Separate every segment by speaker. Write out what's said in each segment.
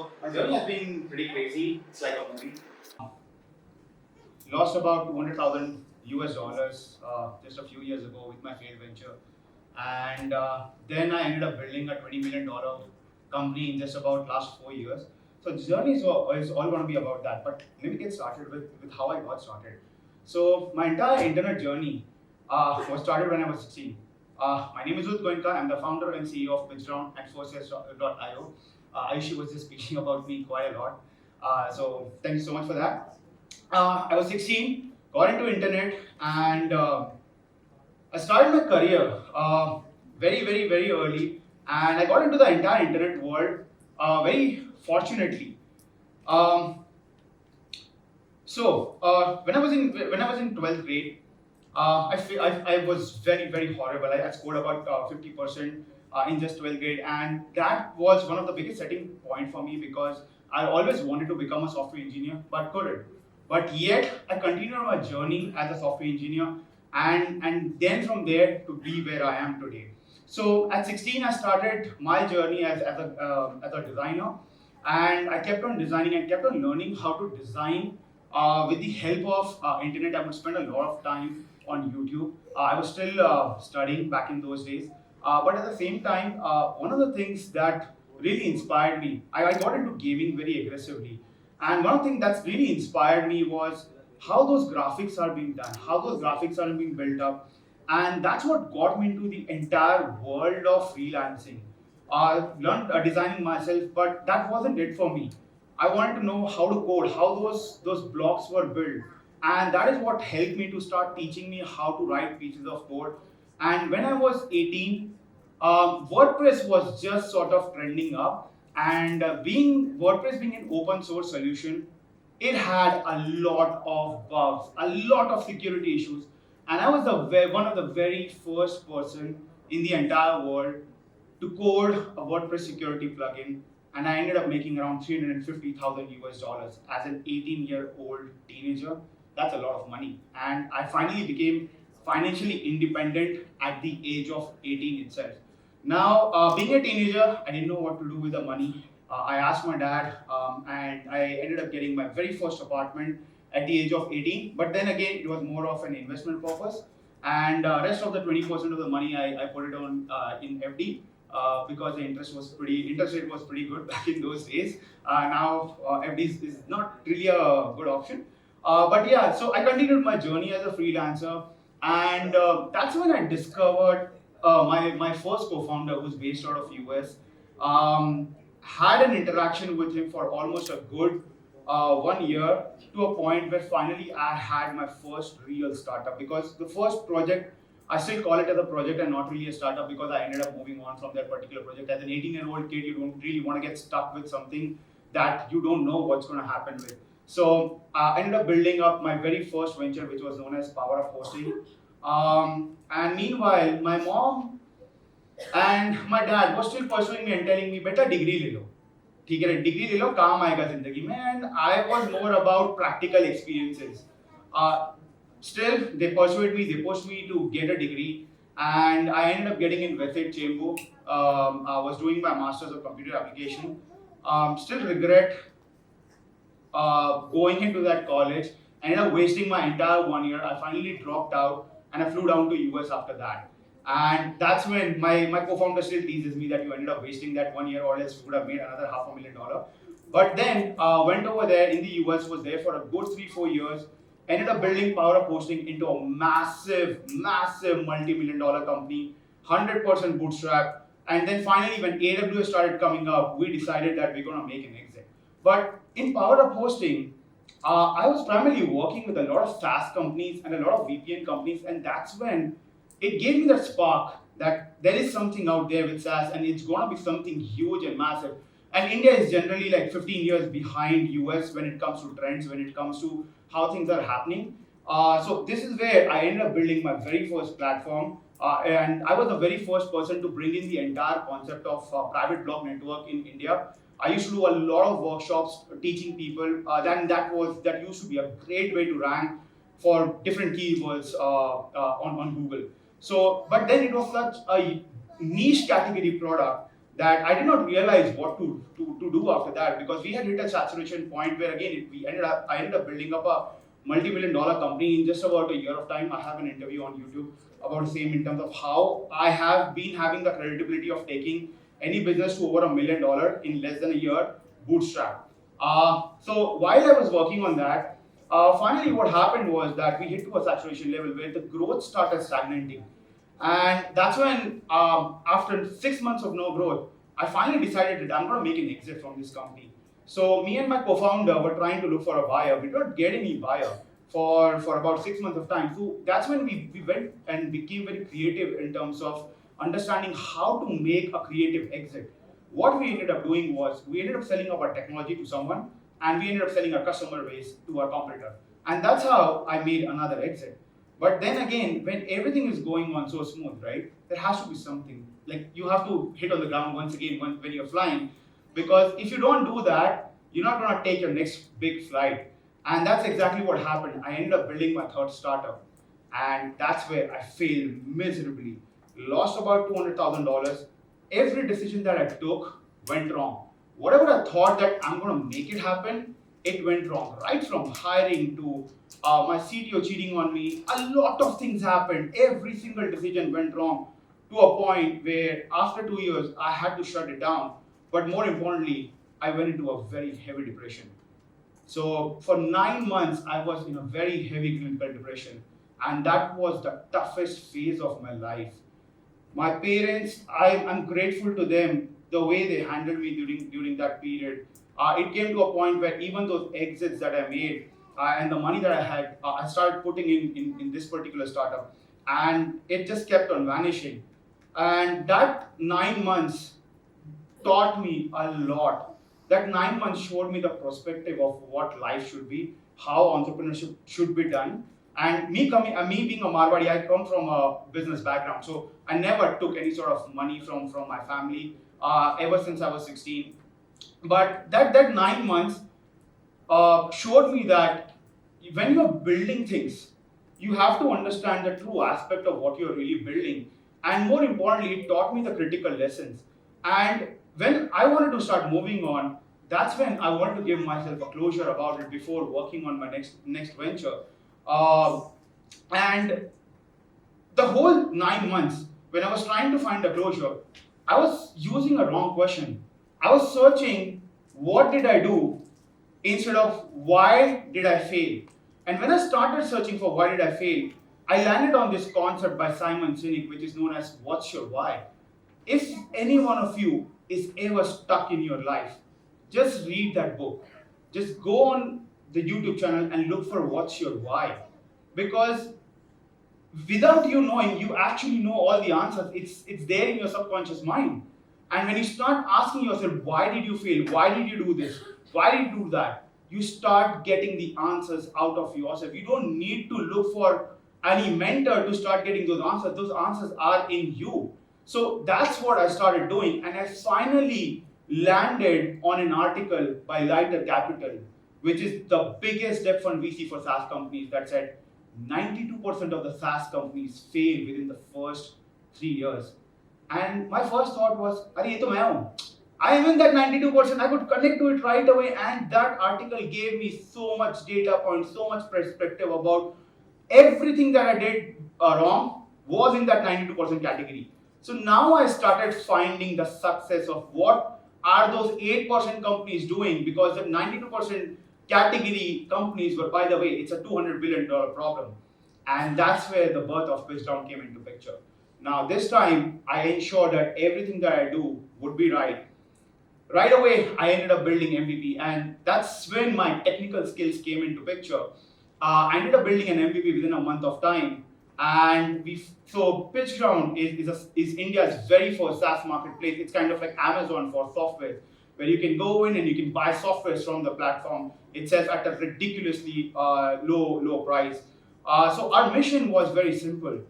Speaker 1: So my journey has been pretty crazy. It's like a movie. Lost about 200,000 US dollars just a few years ago with my failed venture, and then I ended up building a $20 million company in just about last 4 years. So the journey is all going to be about that. But let me get started with how I got started. So my entire internet journey was started when I was 16. My name is Udit Goenka. I'm the founder and CEO of PitchDown and Forces.io. Ayushi was just speaking about me quite a lot. So thank you so much for that. I was 16, got into internet, and I started my career very early, and I got into the entire internet world very fortunately. Um, when I was in 12th grade, I was very horrible. I scored about 50% in just 12th grade, and that was one of the biggest setting point for me because I always wanted to become a software engineer but couldn't. But yet I continued on my journey as a software engineer, and then from there to be where I am today. So at 16, I started my journey as a designer, and I kept on designing and kept on learning how to design with the help of internet. I would spend a lot of time on YouTube. I was still studying back in those days, but at the same time, one of the things that really inspired me, I got into gaming very aggressively, and one thing that's really inspired me was how those graphics are being done, how those graphics are being built up, and that's what got me into the entire world of freelancing. I learned designing myself, but that wasn't it for me. I wanted to know how to code, how those blocks were built, and that is what helped me to start teaching me how to write pieces of code. And when I was 18, WordPress was just sort of trending up, and being WordPress being an open source solution, it had a lot of bugs, a lot of security issues, and I was one of the very first person in the entire world to code a WordPress security plugin, and I ended up making around 350,000 US dollars as an 18-year-old teenager. That's a lot of money, and I finally became financially independent at the age of 18 itself. Now, being a teenager, I didn't know what to do with the money. I asked my dad, and I ended up getting my very first apartment at the age of 18. But then again, it was more of an investment purpose, and rest of the 20% of the money I put it on in FD. Because the interest rate was pretty good back in those days. Now FD is not really a good option. But yeah, so I continued my journey as a freelancer, and that's when I discovered my first co-founder, who's based out of US. Had an interaction with him for almost a good 1 year, to a point where finally I had my first real startup. Because the first project, I still call it as a project and not really a startup, because I ended up moving on from that particular project. As an 18-year-old kid, you don't really want to get stuck with something that you don't know what's going to happen with. So I ended up building up my very first venture, which was known as Power of Hosting. And meanwhile, my mom and my dad was still pursuing me and telling me, "बेटा degree ले लो, ठीक है, degree ले लो, काम आएगा जिंदगी में." And I was more about practical experiences. Uh, Still, they persuaded me, they pushed me to get a degree, and I ended up getting in Westside Chamber. I was doing my master's of computer application. Still regret going into that college. I ended up wasting my entire 1 year. I finally dropped out, and I flew down to US after that. And that's when my co-founder still teases me that you ended up wasting that 1 year, or else you would have made another $500,000. But then went over there in the US, was there for a good 3-4 years, ended up building Power of Hosting into a massive multi-million dollar company, 100% bootstrap. And then finally, when AWS started coming up, we decided that we're going to make an exit. But in Power of Hosting, I was primarily working with a lot of SaaS companies and a lot of VPN companies, and that's when it gave me that spark that there is something out there with SaaS, and it's going to be something huge and massive. And India is generally like 15 years behind US when it comes to trends, when it comes to how things are happening. So this is where I ended up building my very first platform. And I was the very first person to bring in the entire concept of private block network in India. I used to do a lot of workshops teaching people. That used to be a great way to rank for different keywords on Google. So, but then it was such a niche category product that I did not realize what to do after that, because we had hit a saturation point where again I ended up building up a multi-million dollar company in just about a year of time. I have an interview on YouTube about the same in terms of how I have been having the credibility of taking any business to over $1 million in less than a year, bootstrap. So while I was working on that, finally what happened was that we hit to a saturation level where the growth started stagnating. And that's when, after 6 months of no growth, I finally decided that I'm going to make an exit from this company. So me and my co-founder were trying to look for a buyer. We did not get any buyer for about 6 months of time. So that's when we went and became very creative in terms of understanding how to make a creative exit. What we ended up doing was we ended up selling our technology to someone, and we ended up selling our customer base to our competitor. And that's how I made another exit. But then again, when everything is going on so smooth, right, there has to be something. Like you have to hit on the ground once again when you're flying, because if you don't do that, you're not going to take your next big flight. And that's exactly what happened. I ended up building my third startup, and that's where I failed miserably. Lost about $200,000. Every decision that I took went wrong. Whatever I thought that I'm going to make it happen, it went wrong. Right from hiring to my CTO cheating on me, a lot of things happened. Every single decision went wrong to a point where after 2 years, I had to shut it down. But more importantly, I went into a very heavy depression. So for 9 months, I was in a very heavy clinical depression. And that was the toughest phase of my life. My parents, I'm grateful to them the way they handled me during that period. It came to a point where even those exits that I made and the money that I had, I started putting in this particular startup, and it just kept on vanishing. And that 9 months taught me a lot. That 9 months showed me the perspective of what life should be, how entrepreneurship should be done. And me being a Marwadi, I come from a business background, so I never took any sort of money from my family ever since I was 16. But that 9 months showed me that when you're building things, you have to understand the true aspect of what you're really building. And more importantly, it taught me the critical lessons. And when I wanted to start moving on, that's when I wanted to give myself a closure about it before working on my next venture. Uh, and the whole 9 months, when I was trying to find a closure, I was using a wrong question. I was searching what did I do instead of why did I fail. And when I started searching for why did I fail, I landed on this concept by Simon Sinek, which is known as what's your why. If any one of you is ever stuck in your life, just read that book. Just go on the YouTube channel and look for what's your why. Because without you knowing, you actually know all the answers. It's there in your subconscious mind. And when you start asking yourself, why did you fail? Why did you do this? Why did you do that? You start getting the answers out of yourself. You don't need to look for any mentor to start getting those answers. Those answers are in you. So that's what I started doing. And I finally landed on an article by Lighter Capital, which is the biggest debt fund VC for SaaS companies, that said 92% of the SaaS companies fail within the first 3 years. And my first thought was, Are ye to main hu. I am in that 92%. I could connect to it right away. And that article gave me so much data points, so much perspective about everything that I did wrong was in that 92% category. So now I started finding the success of what are those 8% companies doing, because the 92% category companies were, by the way, it's a $200 billion problem. And that's where the birth of Pitchdown came into picture. Now this time, I ensured that everything that I do would be right. Right away, I ended up building MVP, and that's when my technical skills came into picture. I ended up building an MVP within a month of time. And so Pitchground is India's very first SaaS marketplace. It's kind of like Amazon for software, where you can go in and you can buy software from the platform itself at a ridiculously low price. So our mission was very simple: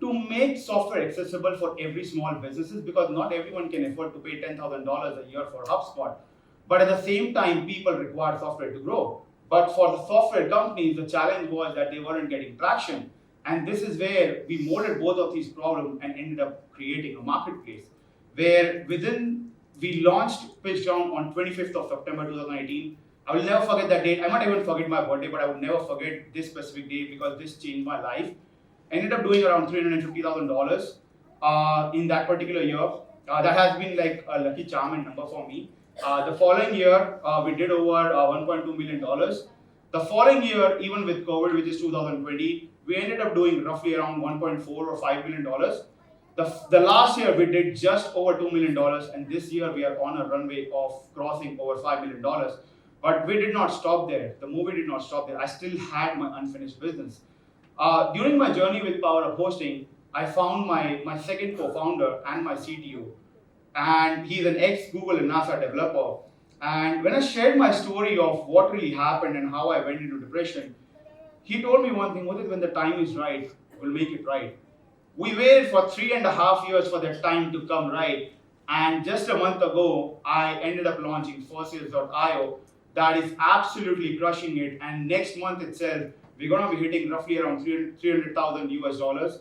Speaker 1: to make software accessible for every small businesses, because not everyone can afford to pay $10,000 a year for HubSpot. But at the same time, people require software to grow. But for the software companies, the challenge was that they weren't getting traction. And this is where we molded both of these problems and ended up creating a marketplace where within We launched Pitch Ground on 25th of September 2018. I will never forget that date. I might even forget my birthday, but I would never forget this specific day because this changed my life. I ended up doing around $350,000 in that particular year. That has been like a lucky charm and number for me. The following year, we did over $1.2 million. The following year, even with COVID, which is 2020, we ended up doing roughly around 1.4 or $5 million. The last year, we did just over $2 million, and this year, we are on a runway of crossing over $5 million. But we did not stop there. The movie did not stop there. I still had my unfinished business. During my journey with Power of Hosting, I found my second co-founder and my CTO. And he's an ex-Google and NASA developer. And when I shared my story of what really happened and how I went into depression, he told me one thing: Udit, when the time is right, we'll make it right. We waited for 3.5 years for that time to come right. And just a month ago, I ended up launching fossils.io that is absolutely crushing it. And next month itself, we're going to be hitting roughly around 300,000 US dollars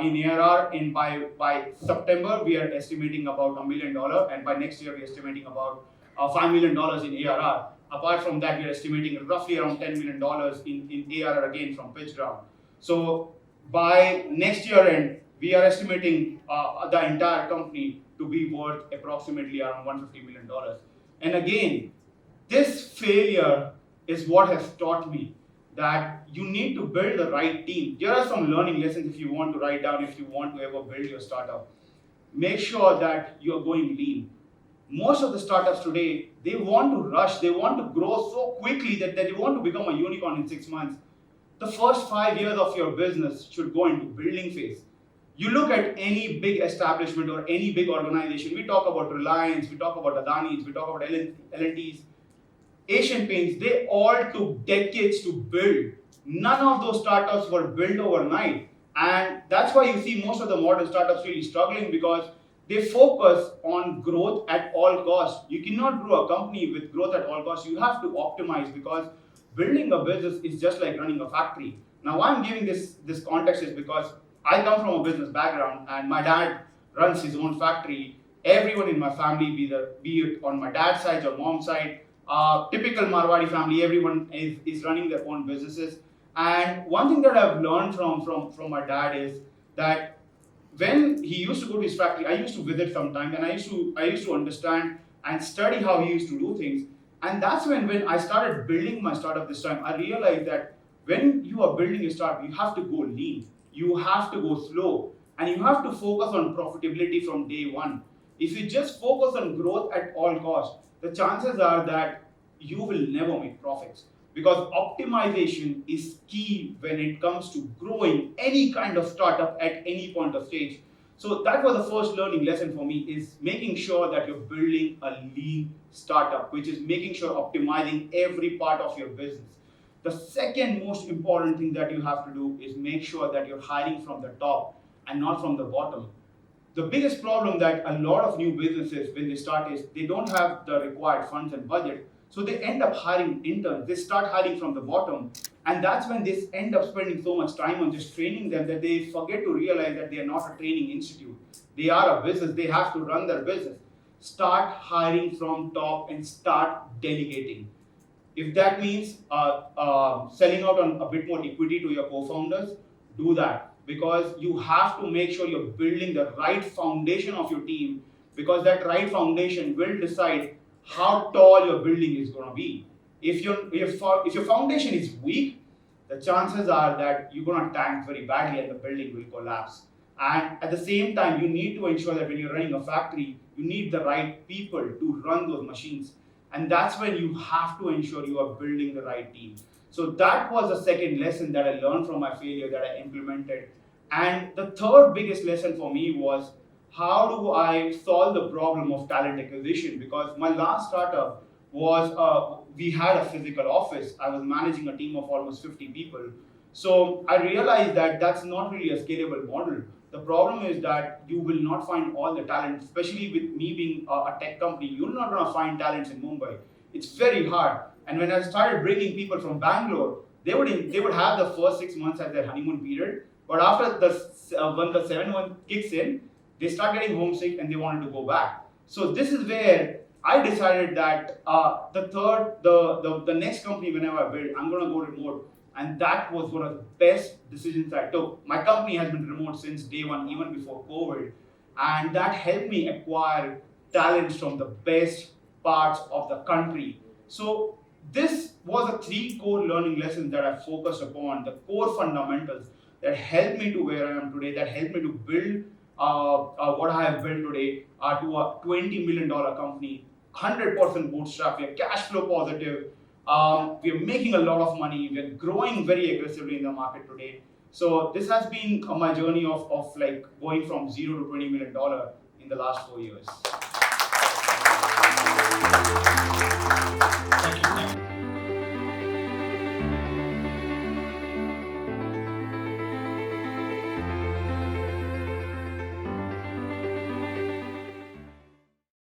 Speaker 1: in ARR. And by September, we are estimating about $1 million. And by next year, we're estimating about $5 million in ARR. Apart from that, we're estimating roughly around $10 million in ARR again from Pitch Ground. So by next year end, we are estimating the entire company to be worth approximately around $150 million. And again, this failure is what has taught me that you need to build the right team. Here are some learning lessons if you want to write down, if you want to ever build your startup. Make sure that you're going lean. Most of the startups today, they want to rush, they want to grow so quickly that they want to become a unicorn in 6 months. The first 5 years of your business should go into building phase. You look at any big establishment or any big organization, we talk about Reliance, we talk about Adani's, we talk about L&T's, Asian Paints, they all took decades to build. None of those startups were built overnight. And that's why you see most of the modern startups really struggling, because they focus on growth at all costs. You cannot grow a company with growth at all costs. You have to optimize, because building a business is just like running a factory. Now, why I'm giving this context is because I come from a business background and my dad runs his own factory. Everyone in my family, be it on my dad's side or mom's side, typical Marwadi family, everyone is running their own businesses. And one thing that I've learned from my dad is that when he used to go to his factory, I used to visit sometimes, and I used to understand and study how he used to do things. And that's when I started building my startup this time, I realized that when you are building a startup, you have to go lean, you have to go slow, and you have to focus on profitability from day one. If you just focus on growth at all costs, the chances are that you will never make profits, because optimization is key when it comes to growing any kind of startup at any point of stage. So that was the first learning lesson for me, is making sure that you're building a lean startup, which is making sure optimizing every part of your business. The second most important thing that you have to do is make sure that you're hiring from the top and not from the bottom. The biggest problem that a lot of new businesses, when they start, is they don't have the required funds and budget. So they end up hiring interns. They start hiring from the bottom. And that's when they end up spending so much time on just training them that they forget to realize that they are not a training institute. They are a business. They have to run their business. Start hiring from top and start delegating. If that means selling out on a bit more equity to your co-founders, do that. Because you have to make sure you're building the right foundation of your team, because that right foundation will decide how tall your building is going to be. If your foundation is weak, the chances are that you're going to tank very badly and the building will collapse. And at the same time, you need to ensure that when you're running a factory, you need the right people to run those machines. And that's when you have to ensure you are building the right team. So that was the second lesson that I learned from my failure that I implemented. And the third biggest lesson for me was, how do I solve the problem of talent acquisition? Because my last startup was, we had a physical office. I was managing a team of almost 50 people. So I realized that that's not really a scalable model. The problem is that you will not find all the talent, especially with me being a tech company. You're not going to find talents in Mumbai. It's very hard. And when I started bringing people from Bangalore, they would have the first 6 months as their honeymoon period. But after when the 7th month kicks in, they start getting homesick and they wanted to go back. So this is where I decided that the next company whenever I build, I'm gonna go remote, and that was one of the best decisions I took. My company has been remote since day one, even before COVID, and that helped me acquire talents from the best parts of the country. So this was a three core learning lessons that I focused upon, the core fundamentals that helped me to where I am today, that helped me to build what I have built today to a $20 million company, 100% bootstrap. We are cash flow positive. We are making a lot of money. We are growing very aggressively in the market today. So this has been my journey of like going from zero to $20 million in the last 4 years.
Speaker 2: Thank you.